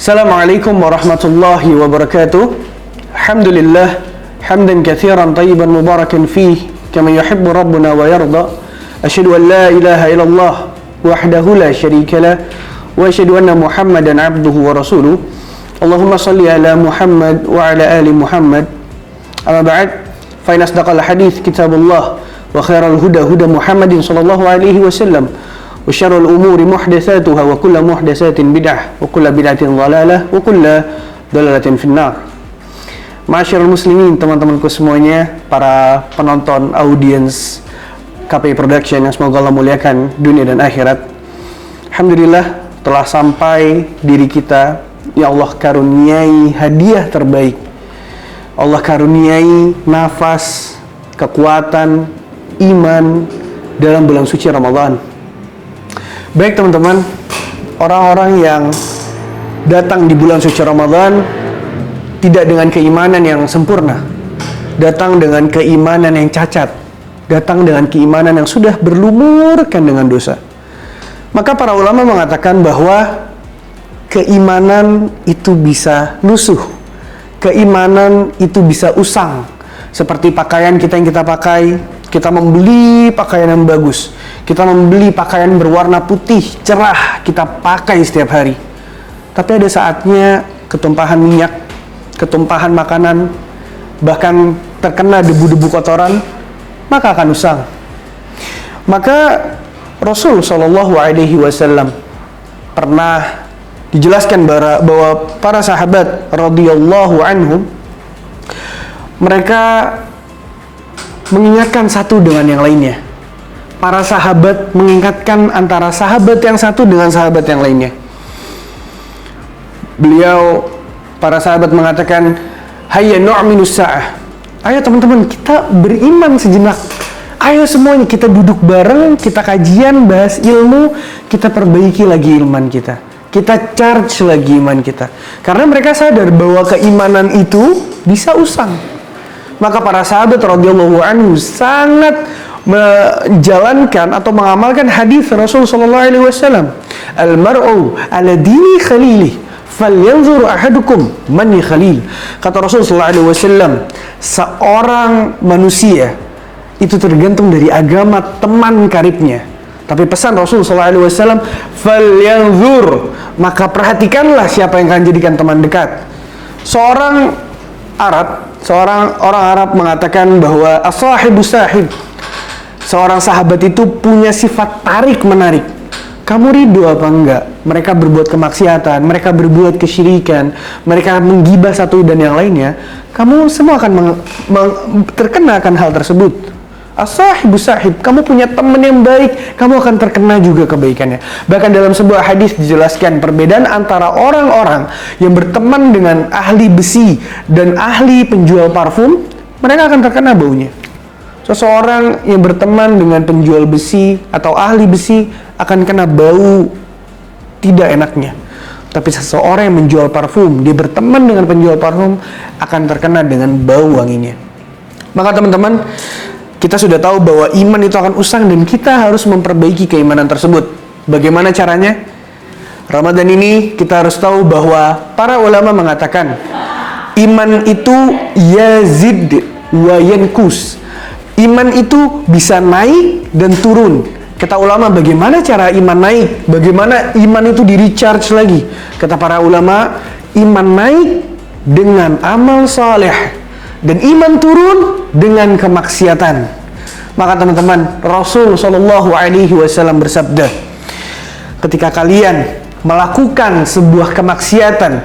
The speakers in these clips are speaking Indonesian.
Assalamualaikum warahmatullahi wabarakatuh. Alhamdulillah hamdan katsiran tayyiban mubarakan fih kama yuhibbu rabbuna wa yarda. Asyhadu an la ilaha illallah wahdahu la syarika lah wa asyhadu anna Muhammadan abduhu wa rasuluh. Allahumma salli ala Muhammad wa ala ali Muhammad. Amma ba'd, fa in asdaqal hadits kitabullah wa khairal huda huda Muhammadin sallallahu alaihi wasallam. وشر الأمور محدثاتها وكل محدثات بدعة وكل بدعة ضلالة وكل ضلالة في النار. Ma'asyiral muslimin, teman-temanku semuanya, para penonton audiens KPI Production yang semoga Allah muliakan dunia dan akhirat. Alhamdulillah telah sampai diri kita, ya Allah karuniai hadiah terbaik. Allah karuniai nafas, kekuatan, iman dalam bulan suci Ramadan. Baik teman-teman, orang-orang yang datang di bulan suci Ramadan tidak dengan keimanan yang sempurna, datang dengan keimanan yang cacat, datang dengan keimanan yang sudah berlumurkan dengan dosa. Maka para ulama mengatakan bahwa keimanan itu bisa lusuh, keimanan itu bisa usang. Seperti pakaian kita yang kita pakai, kita membeli pakaian yang bagus, kita membeli pakaian berwarna putih, cerah, kita pakai setiap hari. Tapi ada saatnya ketumpahan minyak, ketumpahan makanan, bahkan terkena debu-debu kotoran, maka akan usang. Maka Rasul Shallallahu Alaihi Wasallam pernah dijelaskan bahwa para sahabat radhiyallahu anhum, mereka mengingatkan satu dengan yang lainnya. Para sahabat mengingatkan antara sahabat yang satu dengan sahabat yang lainnya. Para sahabat mengatakan, hayya nu'minus sa'ah. Ayo teman-teman, kita beriman sejenak. Ayo semuanya kita duduk bareng, kita kajian, bahas ilmu, kita perbaiki lagi iman kita. Kita charge lagi iman kita. Karena mereka sadar bahwa keimanan itu bisa usang. Maka para sahabat radhiyallahu anhu sangat menjalankan atau mengamalkan hadis Rasul sallallahu alaihi wasallam, al-mar'u ala dini khalilih falyanzur ahadukum man khalil. Kata Rasul sallallahu alaihi wasallam, seorang manusia itu tergantung dari agama teman karibnya. Tapi pesan Rasul sallallahu alaihi wasallam, falyanzur, maka perhatikanlah siapa yang akan jadikan teman dekat. Seorang orang Arab mengatakan bahwa as-sahibu sahib, seorang sahabat itu punya sifat tarik-menarik. Kamu ridho apa enggak? Mereka berbuat kemaksiatan, mereka berbuat kesyirikan, mereka menggibah satu dan yang lainnya. Kamu semua akan terkena akan hal tersebut. As-sahibu sahib, kamu punya teman yang baik, kamu akan terkena juga kebaikannya. Bahkan dalam sebuah hadis dijelaskan perbedaan antara orang-orang yang berteman dengan ahli besi dan ahli penjual parfum, mereka akan terkena baunya. Seseorang yang berteman dengan penjual besi atau ahli besi akan kena bau tidak enaknya. Tapi seseorang yang menjual parfum, dia berteman dengan penjual parfum, akan terkena dengan bau wanginya. Maka teman-teman, kita sudah tahu bahwa iman itu akan usang dan kita harus memperbaiki keimanan tersebut. Bagaimana caranya? Ramadan ini kita harus tahu bahwa para ulama mengatakan iman itu yazid wa yankus. Iman itu bisa naik dan turun. Kata ulama, bagaimana cara iman naik? Bagaimana iman itu di-recharge lagi? Kata para ulama, iman naik dengan amal saleh dan iman turun dengan kemaksiatan. Maka teman-teman, Rasul Shallallahu Alaihi Wasallam bersabda, ketika kalian melakukan sebuah kemaksiatan,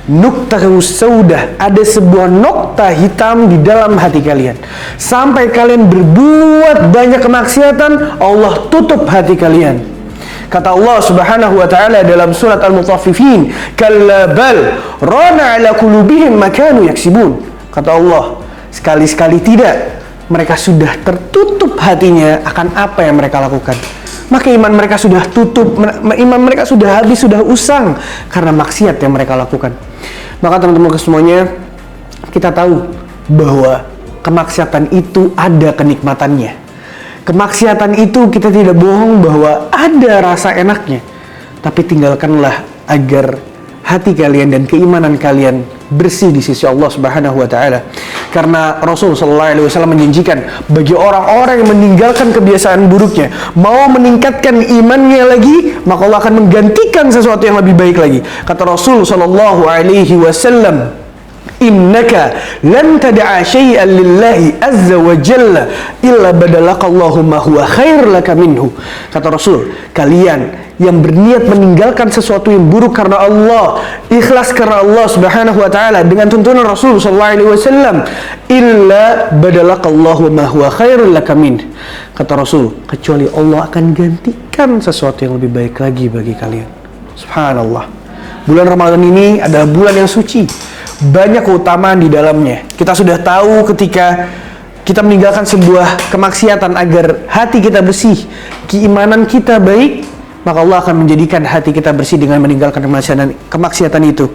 nuktahus saudah, ada sebuah nokta hitam di dalam hati kalian. Sampai kalian berbuat banyak kemaksiatan, Allah tutup hati kalian. Kata Allah Subhanahu wa taala dalam surat Al-Mutaffifin, kalla bal rana ala qulubihim ma kanu yaksibun. Kata Allah, sekali-sekali tidak, mereka sudah tertutup hatinya akan apa yang mereka lakukan. Maka iman mereka sudah tutup, iman mereka sudah habis, sudah usang karena maksiat yang mereka lakukan. Maka teman-teman semuanya, kita tahu bahwa kemaksiatan itu ada kenikmatannya. Kemaksiatan itu kita tidak bohong bahwa ada rasa enaknya. Tapi tinggalkanlah agar hati kalian dan keimanan kalian bersih di sisi Allah Subhanahu wa taala. Karena Rasul sallallahu alaihi wasallam menjanjikan bagi orang-orang yang meninggalkan kebiasaan buruknya, mau meningkatkan imannya lagi, maka Allah akan menggantikan sesuatu yang lebih baik lagi. Kata Rasul sallallahu alaihi wasallam, innaka lan tad'a syai'an lillahi azza wa jalla illa badalakallahu ma huwa khair laka minhu. Kata Rasul, kalian yang berniat meninggalkan sesuatu yang buruk karena Allah, ikhlas karena Allah Subhanahu wa taala dengan tuntunan Rasul sallallahu alaihi wasallam, illa badalakallahu ma huwa khair laka min. Kata Rasul, kecuali Allah akan gantikan sesuatu yang lebih baik lagi bagi kalian. Subhanallah. Bulan Ramadan ini adalah bulan yang suci, banyak keutamaan di dalamnya. Kita sudah tahu ketika kita meninggalkan sebuah kemaksiatan agar hati kita bersih, keimanan kita baik, maka Allah akan menjadikan hati kita bersih dengan meninggalkan kemaksiatan itu.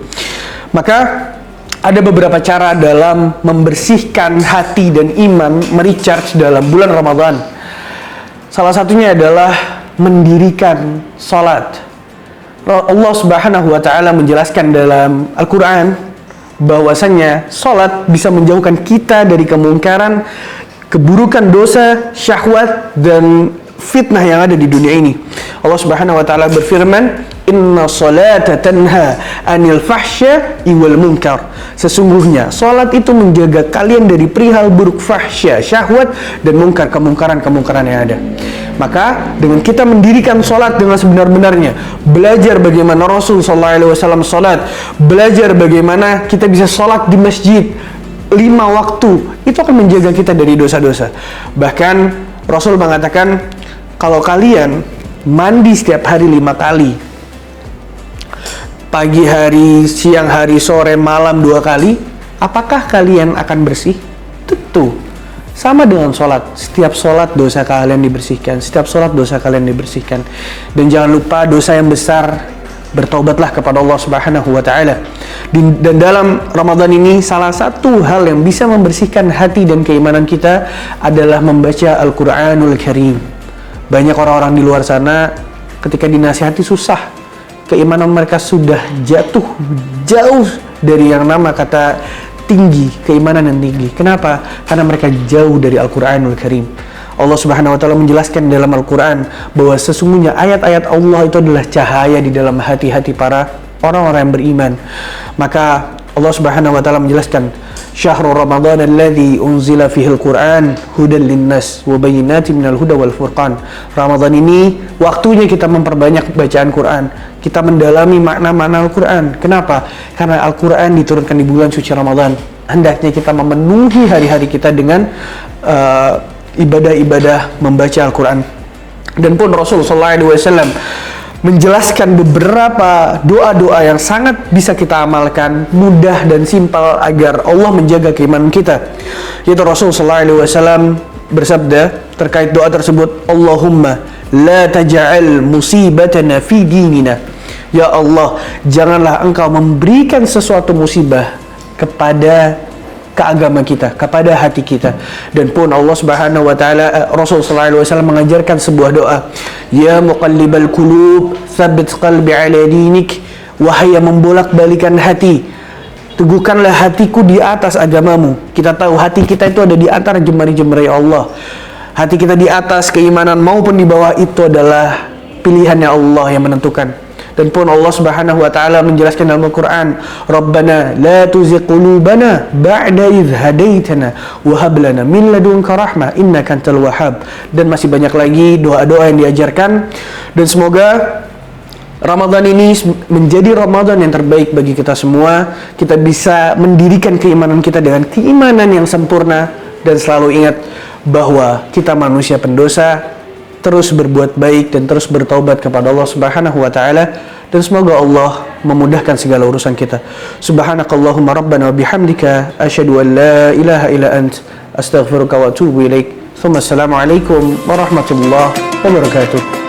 Maka ada beberapa cara dalam membersihkan hati dan iman, merecharge dalam bulan Ramadan. Salah satunya adalah mendirikan salat. Allah Subhanahu wa taala menjelaskan dalam Al-Qur'an bahwasanya salat bisa menjauhkan kita dari kemungkaran, keburukan, dosa, syahwat dan fitnah yang ada di dunia ini. Allah Subhanahu wa taala berfirman, "Inna salata tanha 'anil fahsya'i wal munkar." Sesungguhnya salat itu menjaga kalian dari perihal buruk, fahsya, syahwat dan mungkar, kemungkaran yang ada. Maka dengan kita mendirikan salat dengan sebenar-benarnya, belajar bagaimana Rasul sallallahu alaihi wasallam salat, belajar bagaimana kita bisa salat di masjid 5 waktu, itu akan menjaga kita dari dosa-dosa. Bahkan Rasul mengatakan, kalau kalian mandi setiap hari 5 kali, pagi hari, siang hari, sore, malam 2 kali, apakah kalian akan bersih? Tentu. Sama dengan sholat, setiap sholat dosa kalian dibersihkan, setiap sholat dosa kalian dibersihkan. Dan jangan lupa dosa yang besar, bertobatlah kepada Allah Subhanahu wa taala. Dan dalam Ramadan ini salah satu hal yang bisa membersihkan hati dan keimanan kita adalah membaca Al-Qur'anul Karim. Banyak orang-orang di luar sana ketika dinasihati susah, keimanan mereka sudah jatuh jauh dari yang nama kata tinggi, keimanan yang tinggi. Kenapa? Karena mereka jauh dari Al-Qur'anul Karim. Allah Subhanahu wa taala menjelaskan dalam Al-Qur'an bahwa sesungguhnya ayat-ayat Allah itu adalah cahaya di dalam hati-hati para orang-orang yang beriman. Maka Allah Subhanahu wa taala menjelaskan, "Syahrul Ramadan alladzi unzila fihi al-Qur'an hudan linnas wa bayyinatin minal huda wal furqan." Ramadan ini waktunya kita memperbanyak bacaan Quran, kita mendalami makna-makna Al-Quran. Kenapa? Karena Al-Quran diturunkan di bulan suci Ramadan. Hendaknya kita memenuhi hari-hari kita dengan ibadah-ibadah membaca Al-Quran. Dan pun Rasul sallallahu alaihi wasallam menjelaskan beberapa doa-doa yang sangat bisa kita amalkan, mudah dan simpel agar Allah menjaga keimanan kita. Yaitu Rasul sallallahu alaihi wasallam bersabda terkait doa tersebut, "Allahumma la taj'al musibatana fi dinina." Ya Allah, janganlah Engkau memberikan sesuatu musibah kepada keagama kita, kepada hati kita. Dan pun Allah Subhanahu wa taala, Rasul sallallahu alaihi wasallam mengajarkan sebuah doa, "Ya muqallibal qulub, tsabbit qalbi ala dinik." Wahai yang membolak-balikan hati, teguhkanlah hatiku di atas agamamu. Kita tahu hati kita itu ada di antara jemari-jemari Allah. Hati kita di atas keimanan maupun di bawah itu adalah pilihannya Allah yang menentukan. Dan pun Allah Subhanahu wa taala menjelaskan dalam Al-Qur'an, "Rabbana la tuzigh qulubana ba'da idh hadaitana wa hab lana min ladunka rahmah innaka antal wahhab." Dan masih banyak lagi doa-doa yang diajarkan. Dan semoga Ramadan ini menjadi Ramadan yang terbaik bagi kita semua. Kita bisa mendirikan keimanan kita dengan keimanan yang sempurna, dan selalu ingat bahwa kita manusia pendosa, terus berbuat baik dan terus bertaubat kepada Allah Subhanahu wa taala, dan semoga Allah memudahkan segala urusan kita. Subhanakallahumma rabbana wa bihamdika asyhadu an la ilaha illa ant astaghfiruka wa atubu ilaik. Assalamualaikum warahmatullahi wabarakatuh.